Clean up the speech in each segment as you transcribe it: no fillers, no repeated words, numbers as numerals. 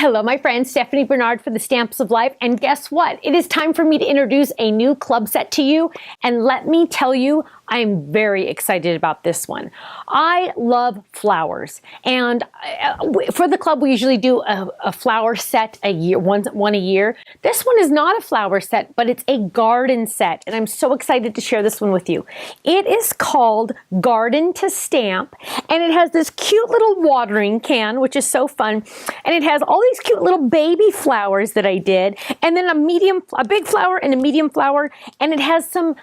Hello, my friend Stephanie Bernard for the Stamps of Life, and guess what? It is time for me to introduce a new club set to you, and let me tell you, I'm very excited about this one. I love flowers, and for the club we usually do a flower set a year, one a year. This one is not a flower set, but it's a garden set, and I'm so excited to share this one with you. It is called Garden to Stamp, and it has this cute little watering can, which is so fun, and it has all these cute little baby flowers that I did, and then a big flower and a medium flower, and it has some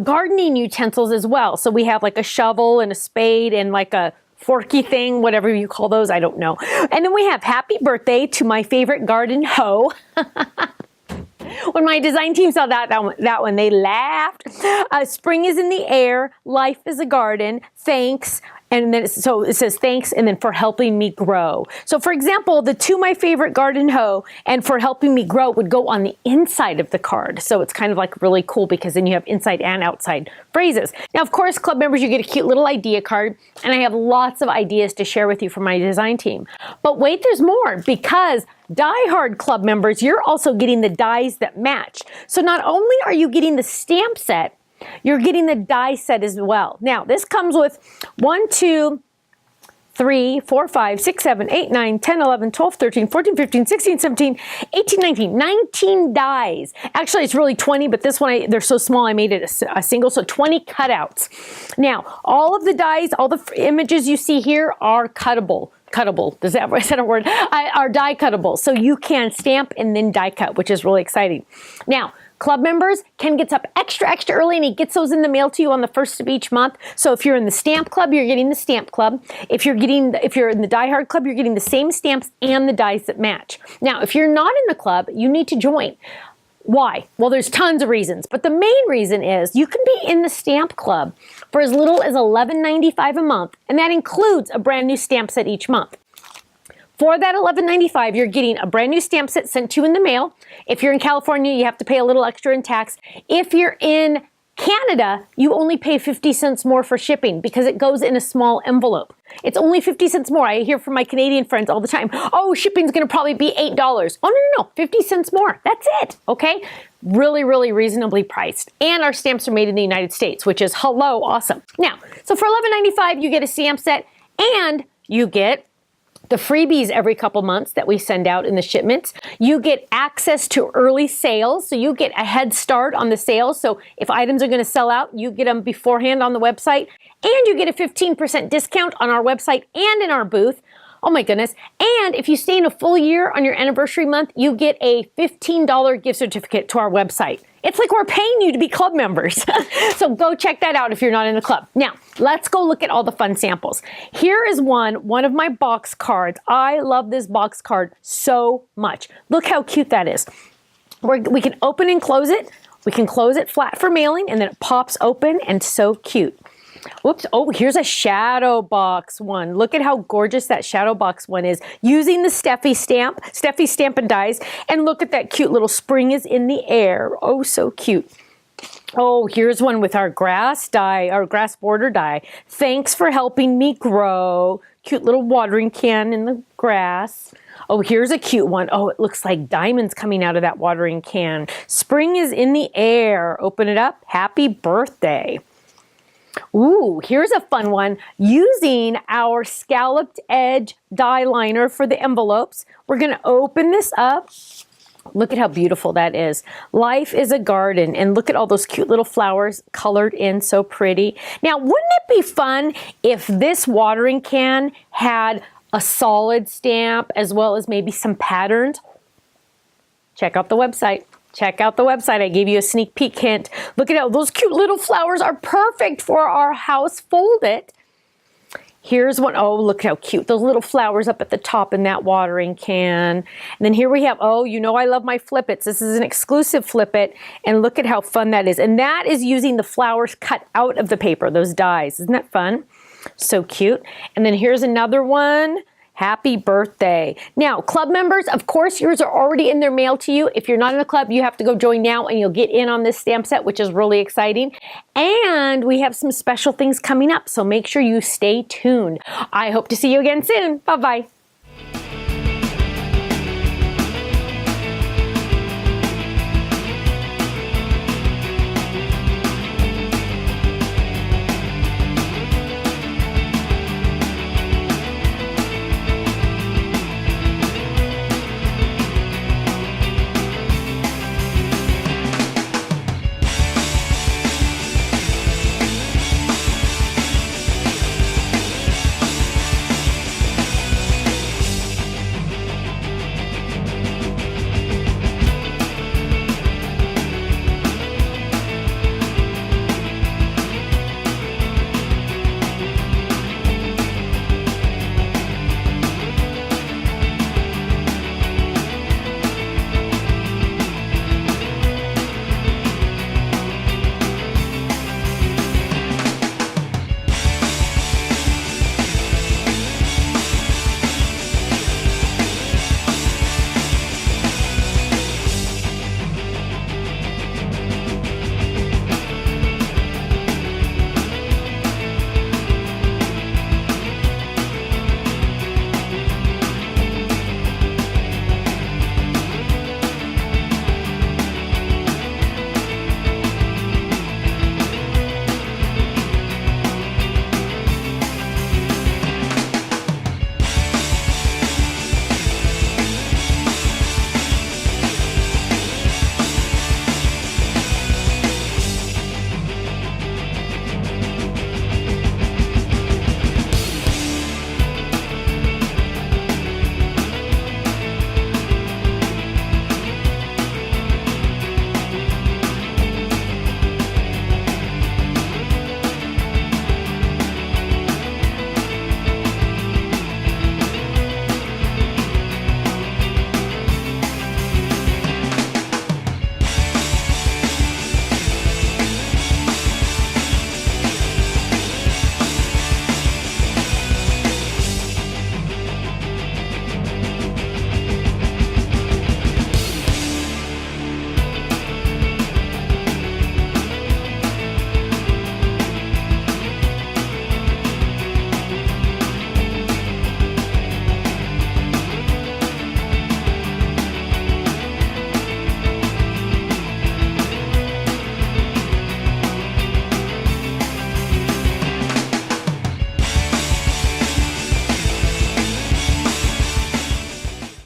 gardening utensils as well. So we have like a shovel and a spade and like a forky thing, whatever you call those, I don't know. And then we have happy birthday to my favorite garden hoe. When my design team saw that one, they laughed. Spring is in the air, life is a garden, thanks. And then so it says thanks and then for helping me grow. So for example, the to my favorite garden hoe and for helping me grow would go on the inside of the card. So it's kind of like really cool because then you have inside and outside phrases. Now, of course, club members, you get a cute little idea card, and I have lots of ideas to share with you from my design team. But wait, there's more, because die-hard club members, you're also getting the dies that match. So not only are you getting the stamp set, you're getting the die set as well. Now, this comes with 1, 2, 3, 4, 5, 6, 7, 8, 9, 10, 11, 12, 13, 14, 15, 16, 17, 18, 19 dies. Actually, it's really 20, but this one, they're so small, I made it a single, so 20 cutouts. Now, all of the dies, all the images you see here are cuttable. Is that a word? Are die cuttable. So you can stamp and then die cut, which is really exciting. Now, club members, Ken gets up extra early and he gets those in the mail to you on the 1st of each month. So if you're in the stamp club, you're getting the stamp club. If you're in the Die Hard club, you're getting the same stamps and the dies that match. Now, if you're not in the club, you need to join. Why? Well, there's tons of reasons, but the main reason is you can be in the stamp club for as little as $11.95 a month, and that includes a brand new stamp set each month. For that $11.95, you're getting a brand new stamp set sent to you in the mail. If you're in California, you have to pay a little extra in tax. If you're in Canada, you only pay 50 cents more for shipping because it goes in a small envelope. It's only 50 cents more. I hear from my Canadian friends all the time, oh, shipping's gonna probably be $8. Oh, no, 50 cents more. That's it, okay? Really, really reasonably priced. And our stamps are made in the United States, which is hello, awesome. Now, so for $11.95, you get a stamp set and you get the freebies every couple months that we send out in the shipments. You get access to early sales, so you get a head start on the sales. So if items are going to sell out, you get them beforehand on the website, and you get a 15% discount on our website and in our booth. Oh my goodness. And if you stay in a full year on your anniversary month, you get a $15 gift certificate to our website. It's like we're paying you to be club members. So go check that out if you're not in the club. Now, let's go look at all the fun samples. Here is one of my box cards. I love this box card so much. Look how cute that is. We can open and close it. We can close it flat for mailing, and then it pops open, and so cute. Whoops, oh, here's a shadow box one. Look at how gorgeous that shadow box one is using the Steffi Stamp and Dies. And look at that cute little spring is in the air. Oh, so cute. Oh, here's one with our grass die, our grass border die. Thanks for helping me grow. Cute little watering can in the grass. Oh, here's a cute one. Oh, it looks like diamonds coming out of that watering can. Spring is in the air. Open it up. Happy birthday. Ooh, here's a fun one. Using our scalloped edge die liner for the envelopes, we're going to open this up. Look at how beautiful that is. Life is a garden, and look at all those cute little flowers colored in so pretty. Now, wouldn't it be fun if this watering can had a solid stamp as well as maybe some patterns? Check out the website. Check out the website. I gave you a sneak peek hint. Look at how those cute little flowers are perfect for our house fold it. Here's one. Oh, look how cute. Those little flowers up at the top in that watering can. And then here we have, oh, you know I love my flip-its. This is an exclusive flip-it. And look at how fun that is. And that is using the flowers cut out of the paper, those dies. Isn't that fun? So cute. And then here's another one. Happy birthday. Now, club members, of course, yours are already in their mail to you. If you're not in a club, you have to go join now and you'll get in on this stamp set, which is really exciting. And we have some special things coming up, so make sure you stay tuned. I hope to see you again soon. Bye-bye.